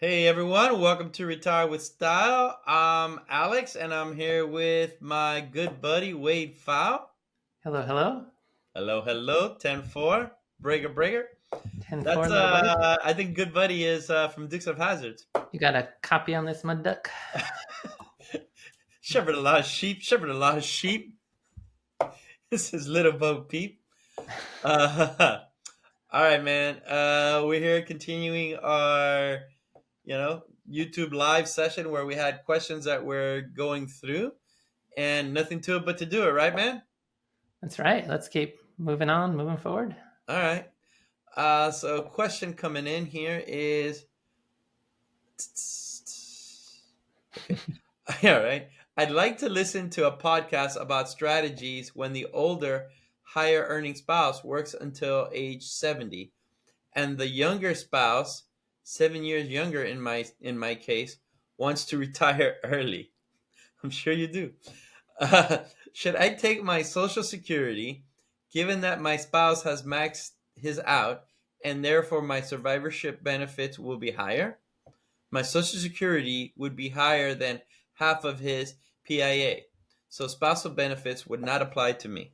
Hey everyone, welcome to Retire with Style. I'm Alex and I'm here with my good buddy Wade Pfau. Hello, hello. Hello, hello, 10-4, breaker, breaker. 10-4, That's, little buddy. I think good buddy is from Dukes of Hazzards. You got a copy on this mud duck? Shepherd a lot of sheep, shepherd a lot of sheep. This is Little Bo Peep. Uh, all right, man. We're here continuing our, YouTube live session where we had questions that we're going through. And nothing to it but to do it, right, man? That's right. Let's keep moving on, moving forward. All right. So question coming in here is, okay. All right. I'd like to listen to a podcast about strategies when the older, higher earning spouse works until age 70, and the younger spouse, 7 years younger in my case, wants to retire early. I'm sure you do. Should I take my Social Security, given that my spouse has maxed his out, and therefore my survivorship benefits will be higher? My Social Security would be higher than half of his PIA, so spousal benefits would not apply to me.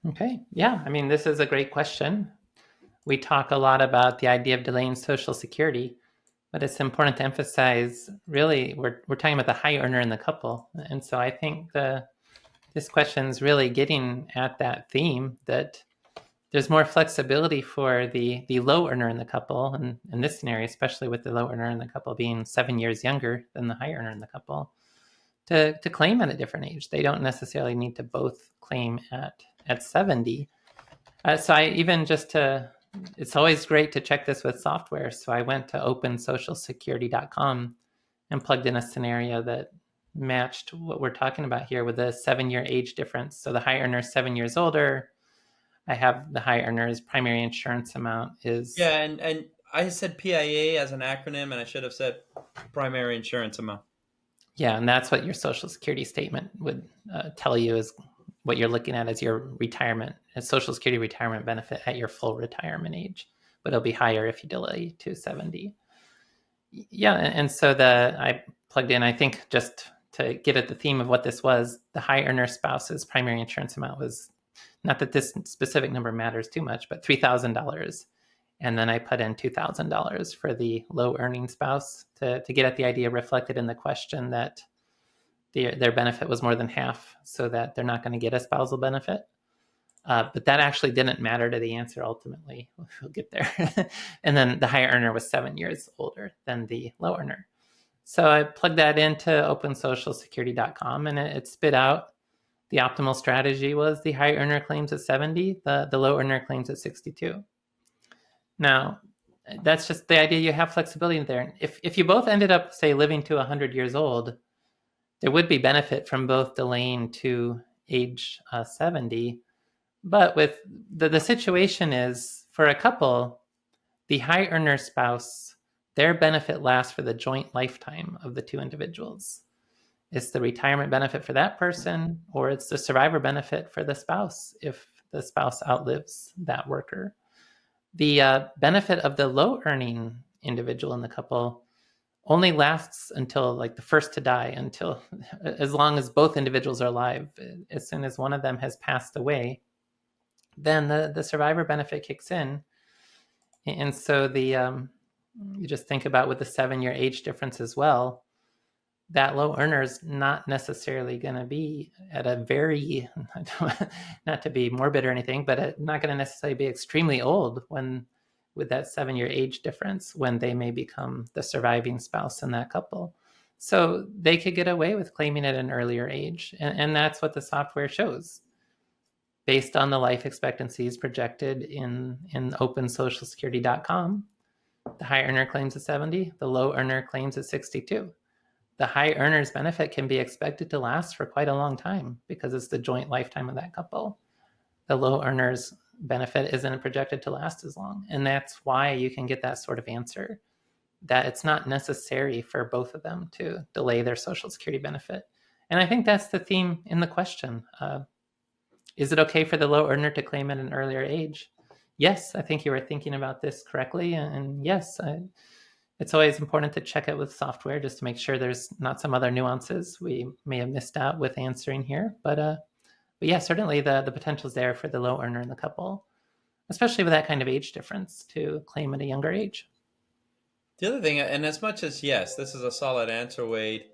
Okay. Yeah. I mean, this is a great question. We talk a lot about the idea of delaying Social Security, but it's important to emphasize really we're talking about the high earner in the couple. And so I think this question is really getting at that theme that there's more flexibility for the low earner in the couple, and in this scenario, especially with the low earner in the couple being 7 years younger than the high earner in the couple, to claim at a different age. They don't necessarily need to both claim at 70. So I even it's always great to check this with software. So I went to opensocialsecurity.com and plugged in a scenario that matched what we're talking about here with a 7-year age difference. So the high earner is 7 years older. I have the high earner's primary insurance amount is, Yeah, and I said PIA as an acronym, and I should have said primary insurance amount. yeah, and that's what your Social Security statement would tell you is what you're looking at as your retirement, a Social Security retirement benefit at your full retirement age, but it'll be higher if you delay to 70. Yeah, and so I plugged in, I think just to get at the theme of what this was, the high earner spouse's primary insurance amount was, not that this specific number matters too much, but $3,000. And then I put in $2,000 for the low earning spouse to get at the idea reflected in the question that their benefit was more than half, so that they're not going to get a spousal benefit. But that actually didn't matter to the answer ultimately. We'll get there. And then the high earner was 7 years older than the low earner. So I plugged that into opensocialsecurity.com, and it spit out the optimal strategy was the high earner claims at 70, the low earner claims at 62. Now, that's just the idea. You have flexibility in there. If you both ended up, say, living to 100 years old, there would be benefit from both delaying to age 70. But with the situation is, for a couple, the high earner spouse, their benefit lasts for the joint lifetime of the two individuals. It's the retirement benefit for that person, or it's the survivor benefit for the spouse if the spouse outlives that worker. The benefit of the low earning individual in the couple only lasts until like the first to die, until as long as both individuals are alive. As soon as one of them has passed away, then the survivor benefit kicks in. And so you just think about with the 7-year age difference as well, that low earner is not necessarily going to be at a very, not to be morbid or anything, but not going to necessarily be extremely old with that 7-year age difference when they may become the surviving spouse in that couple. So they could get away with claiming at an earlier age. And that's what the software shows. Based on the life expectancies projected in opensocialsecurity.com, the high earner claims at 70, the low earner claims at 62. The high earner's benefit can be expected to last for quite a long time because it's the joint lifetime of that couple. The low earner's benefit isn't projected to last as long. And that's why you can get that sort of answer, that it's not necessary for both of them to delay their Social Security benefit. And I think that's the theme in the question. Is it okay for the low earner to claim at an earlier age? Yes, I think you were thinking about this correctly. And yes, it's always important to check it with software just to make sure there's not some other nuances we may have missed out with answering here. But yeah, certainly the potential is there for the low earner in the couple, especially with that kind of age difference, to claim at a younger age. The other thing, and as much as yes, this is a solid answer, Wade.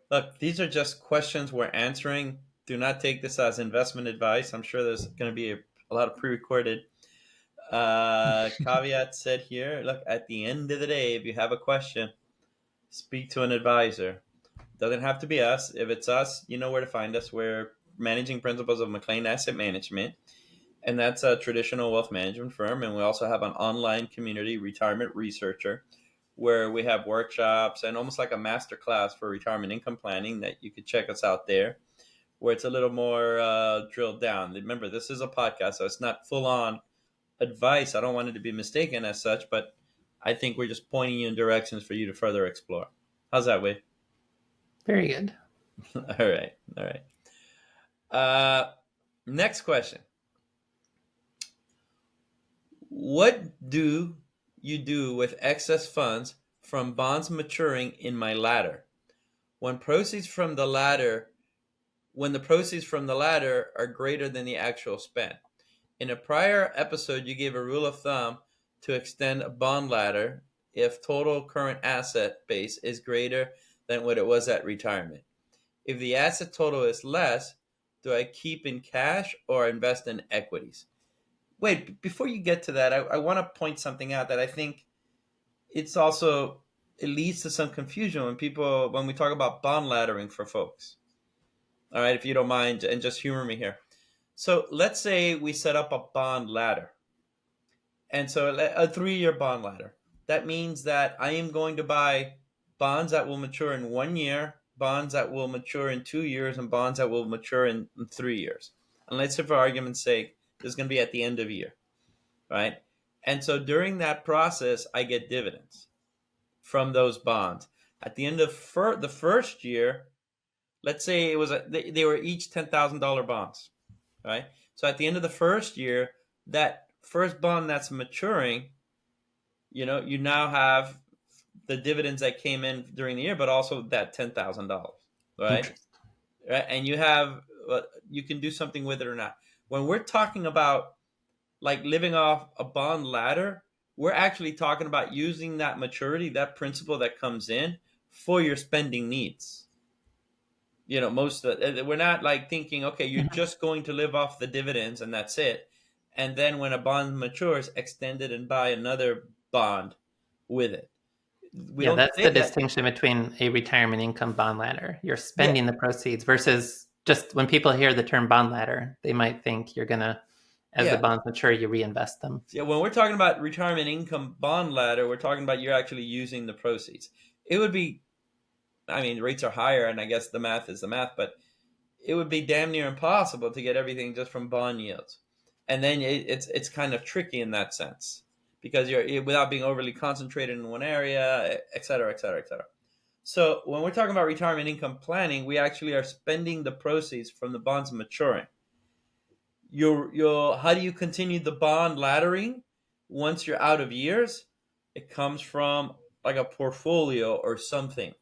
Look, these are just questions we're answering. Do not take this as investment advice. I'm sure there's going to be a lot of pre-recorded caveat said here. Look, at the end of the day, if you have a question, speak to an advisor. Doesn't have to be us. If it's us, you know where to find us. We're managing principals of McLean Asset Management, and that's a traditional wealth management firm. And we also have an online community, Retirement Researcher, where we have workshops and almost like a master class for retirement income planning that you could check us out there, where it's a little more drilled down. Remember, this is a podcast, so it's not full on advice. I don't want it to be mistaken as such, but I think we're just pointing you in directions for you to further explore. How's that, Wade? Very good. All right. All right. Next question. What do you do with excess funds from bonds maturing in my ladder? When the proceeds from the ladder are greater than the actual spend. In a prior episode, you gave a rule of thumb to extend a bond ladder if total current asset base is greater than what it was at retirement. If the asset total is less, do I keep in cash or invest in equities? Wait, before you get to that, I want to point something out that I think it leads to some confusion when we talk about bond laddering for folks. All right, if you don't mind, and just humor me here. So let's say we set up a bond ladder. And so a 3-year bond ladder. That means that I am going to buy bonds that will mature in 1 year, bonds that will mature in 2 years, and bonds that will mature in 3 years. And let's say, for argument's sake, this is going to be at the end of year, right? And so during that process, I get dividends from those bonds. At the end of the first year, let's say they were each $10,000 bonds, right? So at the end of the first year, that first bond that's maturing, you now have the dividends that came in during the year, but also that $10,000, right? Right, and you can do something with it or not. When we're talking about like living off a bond ladder, we're actually talking about using that maturity, that principal that comes in for your spending needs. We're not like thinking, okay, you're just going to live off the dividends and that's it. And then when a bond matures, extend it and buy another bond with it. That's the distinction between a retirement income bond ladder. You're spending the proceeds versus just when people hear the term bond ladder, they might think you're going to, as the bonds mature, you reinvest them. Yeah, when we're talking about retirement income bond ladder, we're talking about you're actually using the proceeds. It would be, rates are higher, and I guess the math is the math, but it would be damn near impossible to get everything just from bond yields. And then it's kind of tricky in that sense because you're without being overly concentrated in one area, et cetera, et cetera, et cetera. So when we're talking about retirement income planning, we actually are spending the proceeds from the bonds maturing. How do you continue the bond laddering once you're out of years? It comes from like a portfolio or something,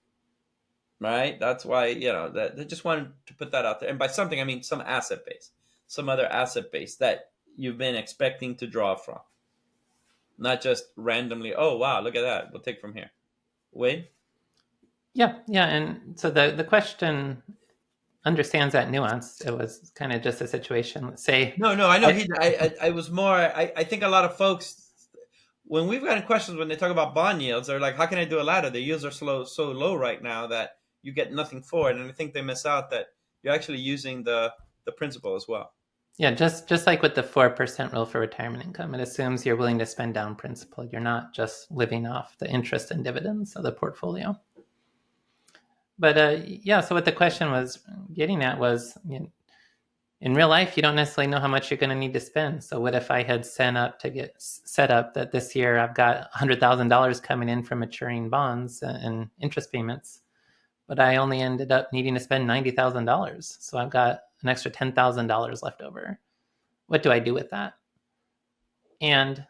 right? That's why that I just wanted to put that out there. And by something, I mean some asset base, some other asset base that you've been expecting to draw from, not just randomly. Oh wow, look at that. We'll take from here. Wade? Yeah, and so the question understands that nuance. It was kind of just a situation. Let's say no, I know. I was more. I think a lot of folks, when we've gotten questions when they talk about bond yields, they're like, "How can I do a ladder? The yields are so low right now that you get nothing for it." And I think they miss out that you're actually using the principal as well. Yeah, just like with the 4% rule for retirement income, it assumes you're willing to spend down principal. You're not just living off the interest and dividends of the portfolio. But so what the question was getting at was, in real life, you don't necessarily know how much you're going to need to spend. So what if I had set up that this year I've got $100,000 coming in from maturing bonds and interest payments, but I only ended up needing to spend $90,000. So I've got an extra $10,000 left over. What do I do with that? And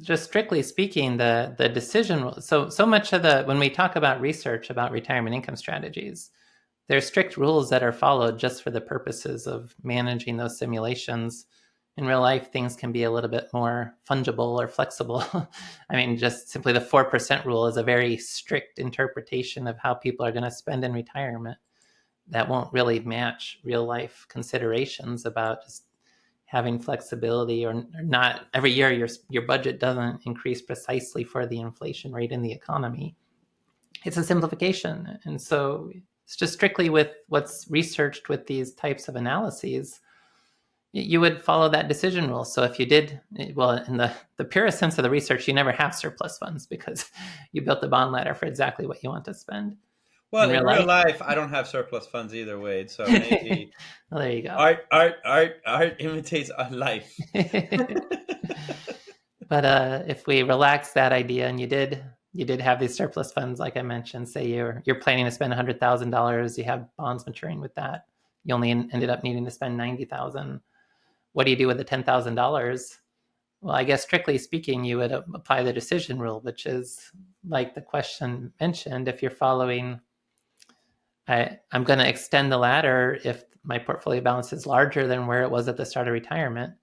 just strictly speaking, the decision, so much of the, when we talk about research about retirement income strategies, there's strict rules that are followed just for the purposes of managing those simulations. In real life, things can be a little bit more fungible or flexible. I mean, just simply the 4% rule is a very strict interpretation of how people are going to spend in retirement. That won't really match real life considerations about just having flexibility or not. Every year, your budget doesn't increase precisely for the inflation rate in the economy. It's a simplification. And so it's just strictly with what's researched with these types of analyses, you would follow that decision rule. So if you did, well, in the purest sense of the research, you never have surplus funds because you built the bond ladder for exactly what you want to spend. Well, In in real real life, life, I don't have surplus funds either, Wade. So maybe well, there you go. art imitates life. But if we relax that idea, and you did have these surplus funds, like I mentioned, say you're planning to spend $100,000, you have bonds maturing with that, you only ended up needing to spend 90,000. What do you do with the $10,000? Well, I guess strictly speaking, you would apply the decision rule, which is like the question mentioned. If you're following, I'm going to extend the ladder if my portfolio balance is larger than where it was at the start of retirement.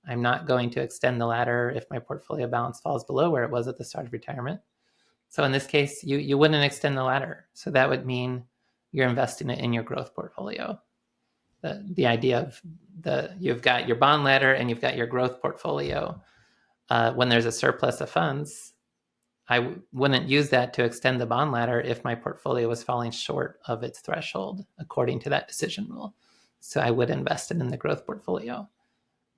I'm not going to extend the ladder if my portfolio balance falls below where it was at the start of retirement. So in this case, you wouldn't extend the ladder. So that would mean you're investing it in your growth portfolio. The idea of you've got your bond ladder and you've got your growth portfolio. When there's a surplus of funds, I wouldn't use that to extend the bond ladder if my portfolio was falling short of its threshold according to that decision rule. So I would invest it in the growth portfolio.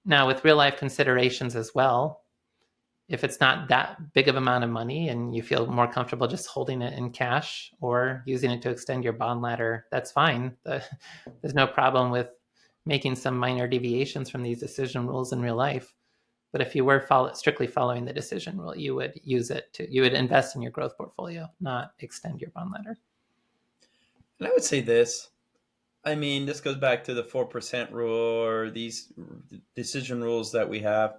Now, with real life considerations as well, if it's not that big of amount of money and you feel more comfortable just holding it in cash or using it to extend your bond ladder, that's fine. There's no problem with making some minor deviations from these decision rules in real life. But if you were strictly following the decision rule, you would you would invest in your growth portfolio, not extend your bond ladder. And I would say this. I mean, this goes back to the 4% rule or these decision rules that we have.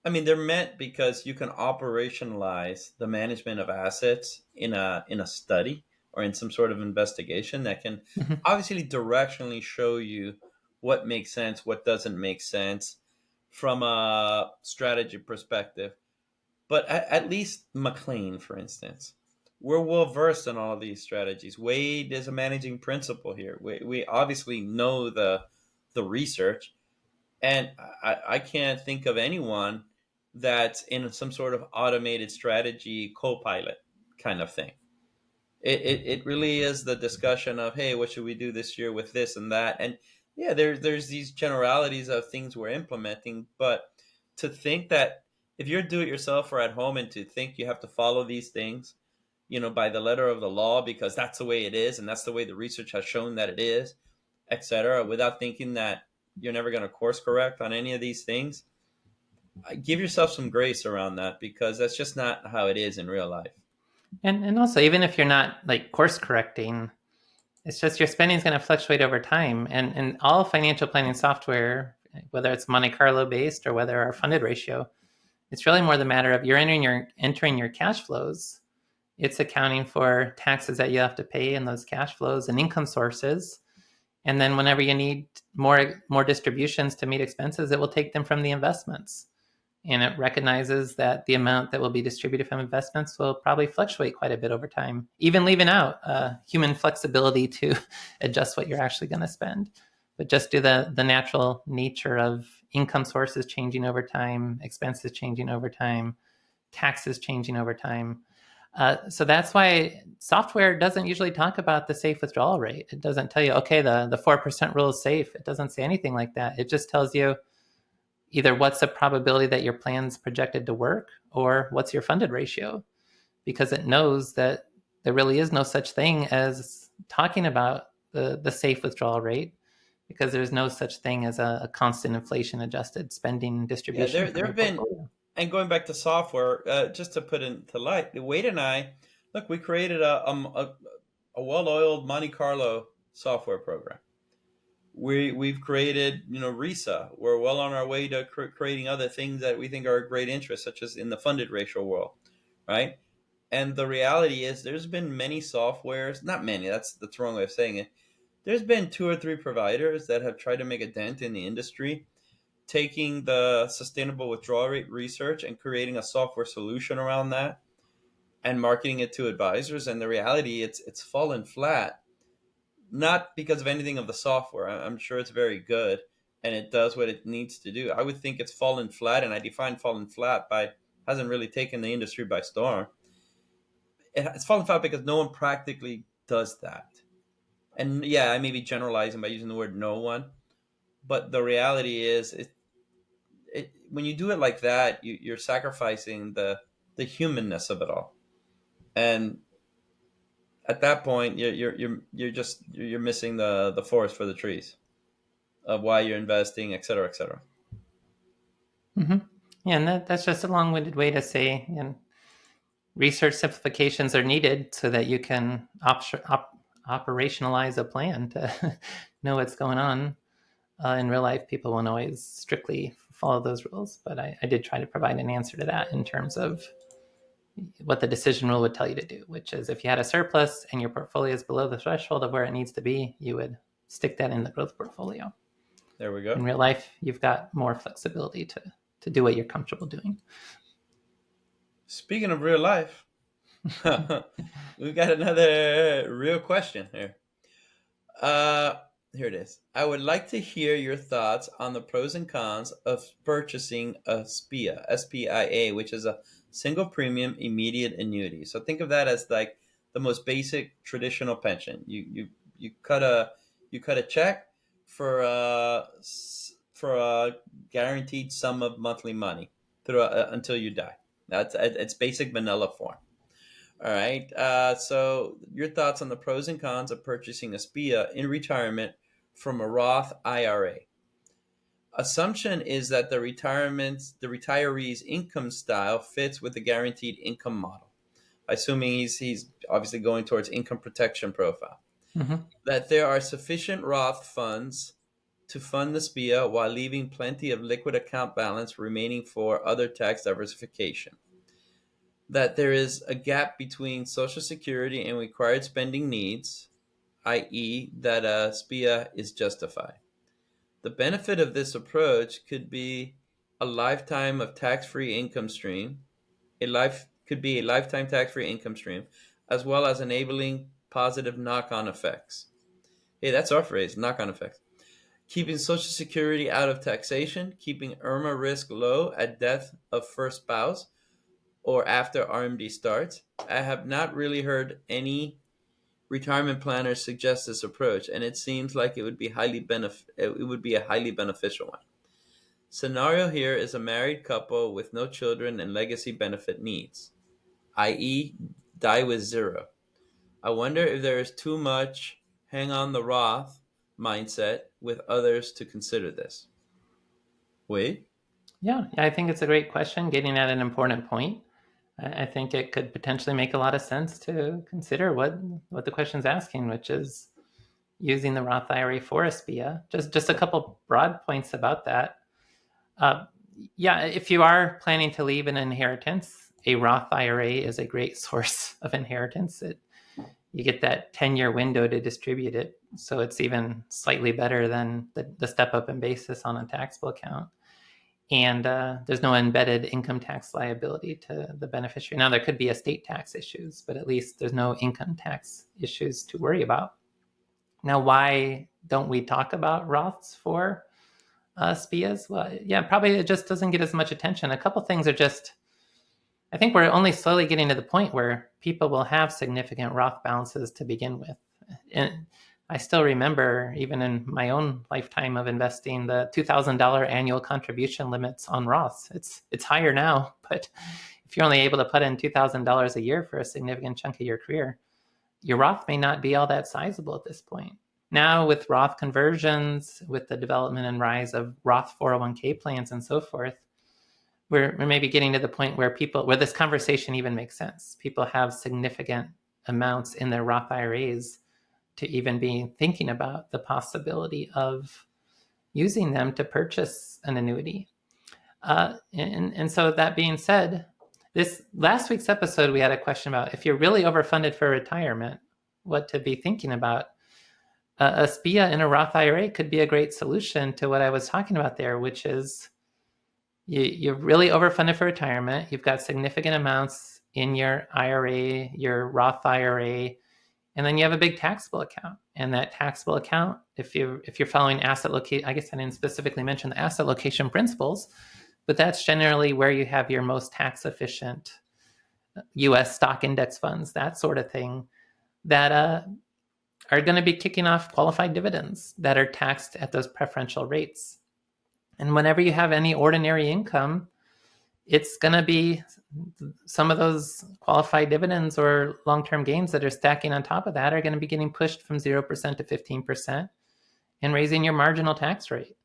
I mean, they're meant because you can operationalize the management of assets in a study or in some sort of investigation that can Mhm. obviously directionally show you what makes sense, what doesn't make sense from a strategy perspective. But at least McLean, for instance, we're well versed in all of these strategies. Wade is a managing principal here. We obviously know the research, and I can't think of anyone that's in some sort of automated strategy co-pilot kind of thing. It really is the discussion of, hey, what should we do this year with this and that, and yeah, there's these generalities of things we're implementing, but to think that if you're do it yourself or at home and to think you have to follow these things, by the letter of the law because that's the way it is and that's the way the research has shown that it is, etc., without thinking that you're never going to course correct on any of these things, give yourself some grace around that because that's just not how it is in real life. And also, even if you're not like course correcting, it's just your spending is going to fluctuate over time. And all financial planning software, whether it's Monte Carlo based or whether our funded ratio, it's really more the matter of you're entering your cash flows. It's accounting for taxes that you have to pay in those cash flows and income sources. And then whenever you need more distributions to meet expenses, it will take them from the investments. And it recognizes that the amount that will be distributed from investments will probably fluctuate quite a bit over time, even leaving out human flexibility to adjust what you're actually going to spend. But just do the natural nature of income sources changing over time, expenses changing over time, taxes changing over time. So that's why software doesn't usually talk about the safe withdrawal rate. It doesn't tell you, okay, the 4% rule is safe. It doesn't say anything like that. It just tells you either what's the probability that your plan's projected to work or what's your funded ratio, because it knows that there really is no such thing as talking about the safe withdrawal rate, because there's no such thing as a constant inflation adjusted spending Yeah, distribution there from there your have been, portfolio. and going back to software, just to put into light, Wade and I, look, we created a well-oiled Monte Carlo software program. We've created, RISA. We're well on our way to creating other things that we think are of great interest, such as in the funded ratio world, right? And the reality is, there's been many softwares, not many. That's the wrong way of saying it. There's been two or three providers that have tried to make a dent in the industry, taking the sustainable withdrawal rate research and creating a software solution around that and marketing it to advisors. And the reality, it's fallen flat, not because of anything of the software. I'm sure it's very good and it does what it needs to do. I would think it's fallen flat, and I define fallen flat by hasn't really taken the industry by storm. It's fallen flat because no one practically does that. And yeah, I may be generalizing by using the word no one, but the reality is, when you do it like that, you're sacrificing the humanness of it all. And at that point, you're missing the forest for the trees of why you're investing, et cetera, et cetera. Mm-hmm. Yeah, and that's just a long-winded way to say, research simplifications are needed so that you can operationalize a plan to know what's going on. In real life, people won't always strictly follow those rules, but I did try to provide an answer to that in terms of what the decision rule would tell you to do, which is if you had a surplus and your portfolio is below the threshold of where it needs to be, you would stick that in the growth portfolio. There we go. In real life, you've got more flexibility to do what you're comfortable doing. Speaking of real life, we've got another real question here. Here it is. I would like to hear your thoughts on the pros and cons of purchasing a SPIA, SPIA, which is a single premium immediate annuity. So think of that as like the most basic traditional pension. You cut a check for a guaranteed sum of monthly money through until you die. That's its basic vanilla form. All right. So your thoughts on the pros and cons of purchasing a SPIA in retirement from a Roth IRA. Assumption is that the retiree's income style fits with the guaranteed income model. Assuming he's obviously going towards income protection profile. Mm-hmm. That there are sufficient Roth funds to fund the SPIA while leaving plenty of liquid account balance remaining for other tax diversification. That there is a gap between Social Security and required spending needs, i.e., that a SPIA is justified. The benefit of this approach could be a lifetime of tax-free income stream. Could be a lifetime tax-free income stream, as well as enabling positive knock-on effects. Hey, that's our phrase, knock-on effects. Keeping Social Security out of taxation, keeping IRMA risk low at death of first spouse, or after RMD starts. I have not really heard any retirement planners suggest this approach, and it seems like it would be a highly beneficial one. Scenario here is a married couple with no children and legacy benefit needs, i.e., die with zero. I wonder if there is too much hang on the Roth mindset with others to consider this. Wade? Yeah, I think it's a great question, getting at an important point. I think it could potentially make a lot of sense to consider what the question's asking, which is using the Roth IRA for a SPIA. Just a couple broad points about that. If you are planning to leave an inheritance, a Roth IRA is a great source of inheritance. You get that 10-year window to distribute it, so it's even slightly better than the step up in basis on a taxable account. And there's no embedded income tax liability to the beneficiary. Now, there could be estate tax issues, but at least there's no income tax issues to worry about. Now, why don't we talk about Roths for SPIAs? Well, yeah, probably it just doesn't get as much attention. A couple things are I think we're only slowly getting to the point where people will have significant Roth balances to begin with. And I still remember, even in my own lifetime of investing, the $2,000 annual contribution limits on Roths. It's higher now, but if you're only able to put in $2,000 a year for a significant chunk of your career, your Roth may not be all that sizable at this point. Now, with Roth conversions, with the development and rise of Roth 401k plans and so forth, we're maybe getting to the point where this conversation even makes sense. People have significant amounts in their Roth IRAs to even be thinking about the possibility of using them to purchase an annuity. And so that being said, this last week's episode, we had a question about if you're really overfunded for retirement, what to be thinking about. A SPIA in a Roth IRA could be a great solution to what I was talking about there, which is you're really overfunded for retirement. You've got significant amounts in your IRA, your Roth IRA, and then you have a big taxable account. And that taxable account, if you're following asset location, I guess I didn't specifically mention the asset location principles, but that's generally where you have your most tax efficient U.S. stock index funds, that sort of thing, that are going to be kicking off qualified dividends that are taxed at those preferential rates. And whenever you have any ordinary income, it's going to be some of those qualified dividends or long-term gains that are stacking on top of that are going to be getting pushed from 0% to 15% and raising your marginal tax rate.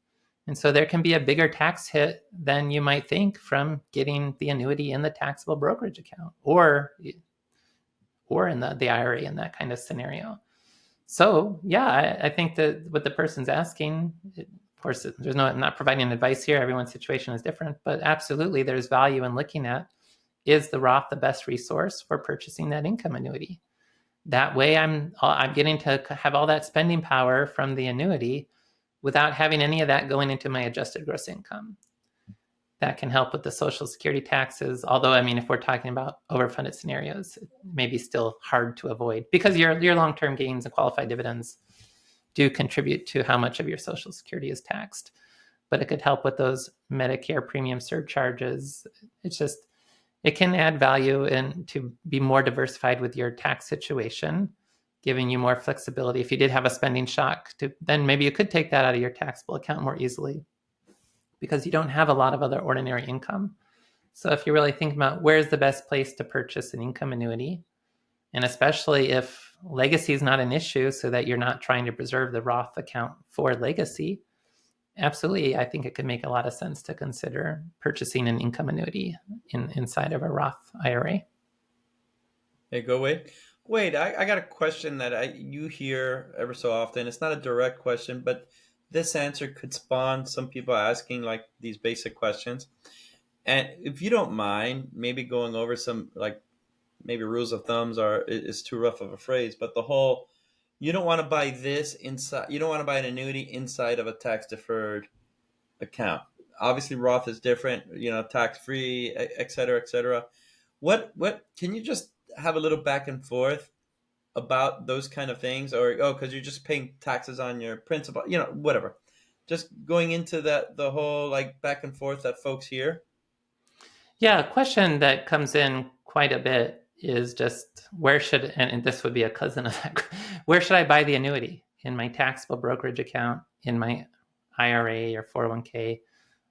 And so there can be a bigger tax hit than you might think from getting the annuity in the taxable brokerage account or in the IRA in that kind of scenario. So yeah, I think that what the person's asking, of course, I'm not providing advice here. Everyone's situation is different, but absolutely there's value in looking at, is the Roth the best resource for purchasing that income annuity? That way I'm getting to have all that spending power from the annuity without having any of that going into my adjusted gross income. That can help with the Social Security taxes. Although, I mean, if we're talking about overfunded scenarios, it may be still hard to avoid because your long-term gains and qualified dividends do contribute to how much of your Social Security is taxed. But it could help with those Medicare premium surcharges. It can add value and to be more diversified with your tax situation, giving you more flexibility. If you did have a spending shock, then maybe you could take that out of your taxable account more easily because you don't have a lot of other ordinary income. So if you're really thinking about where's the best place to purchase an income annuity, and especially if legacy is not an issue so that you're not trying to preserve the Roth account for legacy, absolutely, I think it could make a lot of sense to consider purchasing an income annuity inside of a Roth IRA. Hey, go Wade. Wade, I got a question that you hear ever so often. It's not a direct question, but this answer could spawn some people asking like these basic questions. And if you don't mind, maybe going over some like maybe rules of thumbs is too rough of a phrase, but the whole you don't want to buy this inside. You don't want to buy an annuity inside of a tax deferred account. Obviously, Roth is different. Tax free, et cetera, et cetera. What can you just have a little back and forth about those kind of things, or because you're just paying taxes on your principal, whatever. Just going into the whole like back and forth that folks hear. Yeah, a question that comes in quite a bit is just and this would be a cousin of that, where should I buy the annuity? In my taxable brokerage account, in my IRA or 401k,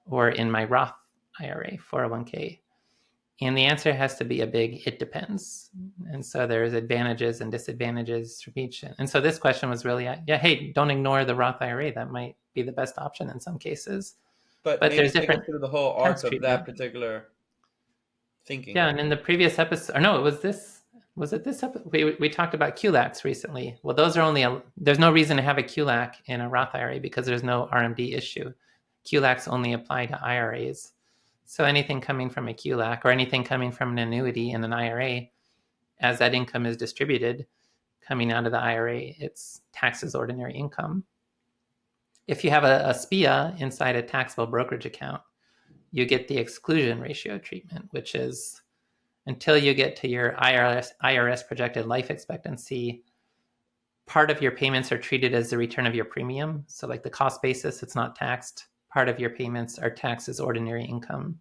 or in my Roth IRA 401k? And the answer has to be a big, it depends. And so there's advantages and disadvantages for each. And so this question was really, hey, don't ignore the Roth IRA. That might be the best option in some cases. But maybe there's take us different through the whole arc of that particular thinking. Yeah, and in the previous episode, or no, was it this episode? We talked about QLACs recently. Well, those are there's no reason to have a QLAC in a Roth IRA because there's no RMD issue. QLACs only apply to IRAs. So anything coming from a QLAC or anything coming from an annuity in an IRA, as that income is distributed coming out of the IRA, it's taxed as ordinary income. If you have a SPIA inside a taxable brokerage account, you get the exclusion ratio treatment, which is until you get to your IRS projected life expectancy, part of your payments are treated as the return of your premium. So like the cost basis, it's not taxed. Part of your payments are taxed as ordinary income.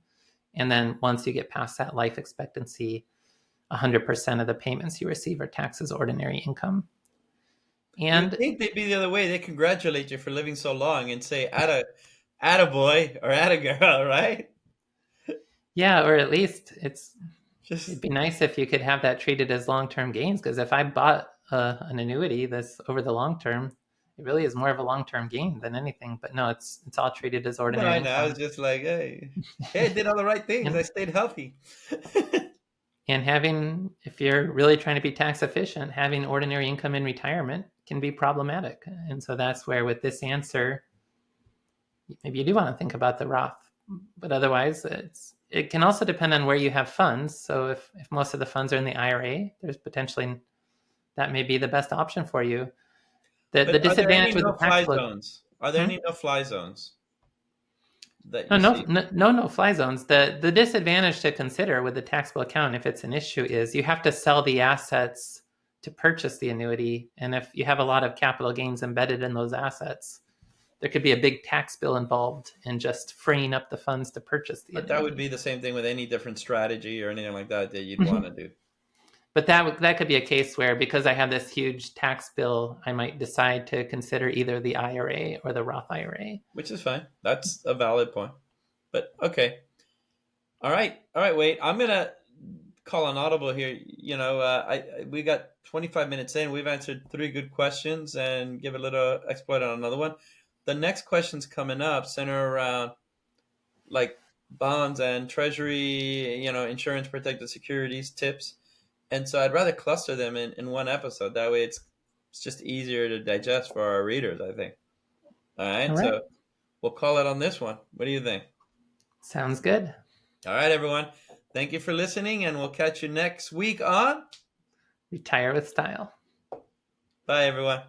And then once you get past that life expectancy, 100% of the payments you receive are taxed as ordinary income. And you think they'd be the other way. They congratulate you for living so long and say, atta boy or atta girl, right? Yeah, or at least it'd be nice if you could have that treated as long-term gains, because if I bought an annuity that's over the long term, it really is more of a long-term gain than anything. But no, it's all treated as ordinary income. I was just like, hey, I did all the right things. I stayed healthy. And if you're really trying to be tax efficient, having ordinary income in retirement can be problematic. And so that's where with this answer, maybe you do want to think about the Roth, but otherwise it can also depend on where you have funds. So if most of the funds are in the IRA, there's potentially that may be the best option for you. The But are there any disadvantage with the no-fly taxable. zones? Are there any no-fly zones that No, you see? no fly zones. The disadvantage to consider with the taxable account, if it's an issue, is you have to sell the assets to purchase the annuity, and if you have a lot of capital gains embedded in those assets, there could be a big tax bill involved in just freeing up the funds to purchase the But that would annuity. be the same thing with any different strategy or anything like that that you'd want to Mhm. do, But that could be a case where, because I have this huge tax bill, I might decide to consider either the IRA or the Roth IRA. which is fine. That's a valid point. But okay. All right, Wade. I'm gonna call an audible here. We got 25 minutes in. We've answered three good questions and give a little exploit on another one. The next questions coming up center around like bonds and treasury, insurance protected securities tips. And so I'd rather cluster them in one episode. That way it's just easier to digest for our readers, I think. All All right. right. So we'll call it on this one. What do you think? Sounds good. All right, everyone. Thank you for listening, and we'll catch you next week on. Retire with style. Bye, everyone.